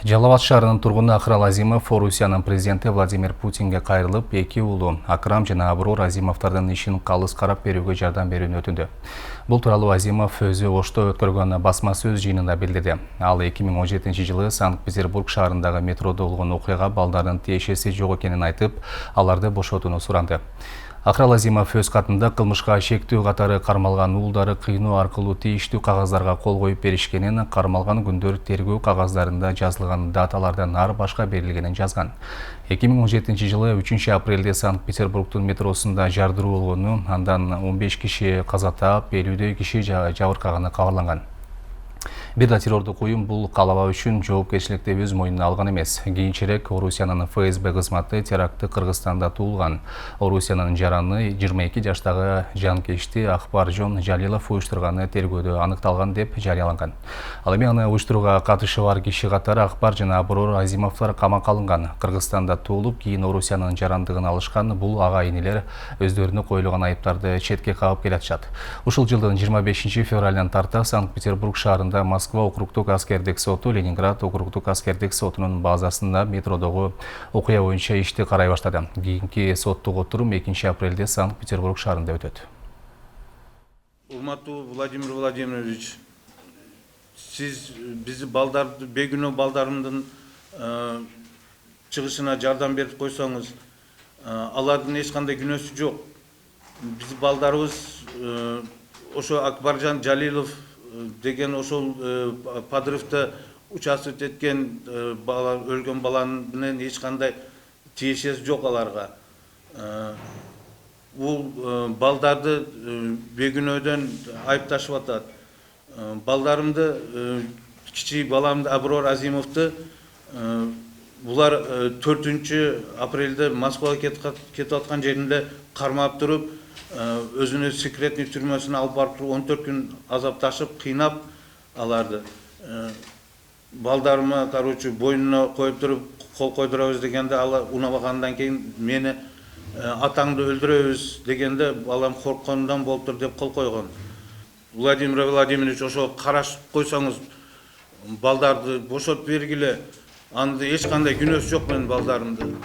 Жалал Абад шаарынын тургуну Акрам Азимов Орусиянын президенти Владимир Путинге кайрылып, эки уулу Акрам жана Аброр Азимовдордун ишин калыс карап берүүгө жардам берүүнү өтүндү. Бул тууралуу Азимов өзү Ошто өткөргөн басма сөз жыйынында билдирди. Ал 2017-жылы Санкт-Петербург шаарындагы метродо болгон окуяга балдардын тиешеси жок экенин айтып, аларды бошотууну суранды. Акрам Азимов өз катында кылмышка шектүү катары кармалган уулдары кыйноо аркылуу тийиштүү кагаздарга кол коюп беришкенин, кармалган күндөр тергөө кагаздарында жазылган даталардан ар башка берилгенин жазган. 2017-жылы 3 апрелде Санкт-Петербургдун метросунда жардыруу болгону, андан 15 киши каза таап, 50 киши жабыркаганы кабарланган. Бир да террордук уюм бул каалабаа үчүн жоопкерчиликти өз мойнуна алган эмес. Кийинчерээк Орусиянын ФСБ кызматы терактты Кыргызстанда туулган. Орусиянын жараны 22 жаштагы жанкечти Акбаржон Жалилов уюштурганы тергөөдө аныкталган деп жарыяланган. Ал эми аны уюштурууга катышы бар киши катары Акбар жана Аброр Азимовдор камакка алынган. Кыргызстанда туулуп, кийин Орусиянын жарандыгын алышкан бул ага-инилер өздөрүнө коюлган айыптарды четке кагып келатышат. Ушул жылдын 25 февралынан тарта Санкт-Петербург шаарында Москва округдук аскердик соту, Ленинград округдук аскердик сотунун базасында метродогу окуя боюнча ишти карай баштады. Кийинки соттук отурум 2 апрелде Санкт-Петербург шаарында өтөт. Урматтуу Владимир Владимирович, сиз бизи балдарды, бегүнөө балдарымдын чыгышына жардам берип койсоңуз, алардын эч кандай күнөөсү жок. Биз балдарыбыз ошо Акбаржан Жалилов деген ошол подрывда участвовать эткен бала, өлгөн баланын менен эч кандай тиешеси жок аларга. Бул балдарды бегүнөөдөн айыпташып атат. Балдарымды, кичи баламды Аброр Азимовду булар 4 апрелде Москвага кетип аткан жеринде кармап туруп, өзүнө секретный түрмөсүнө алып барып туруп 14 күн азапташып, кыйнап аларды. Балдарыма, боюнуна коюп туруп, кол койдурабыз дегенде, ал унабагандан кийин мени атаңды өлтүрөбүз дегенде, балам коркконундан болуптур деп кол койгон. Владимир Владимирович, ошо карашып койсоңуз, балдарды бошотуп бергиле. Анда эч кандай күнөөсү жок менин балдарымдын.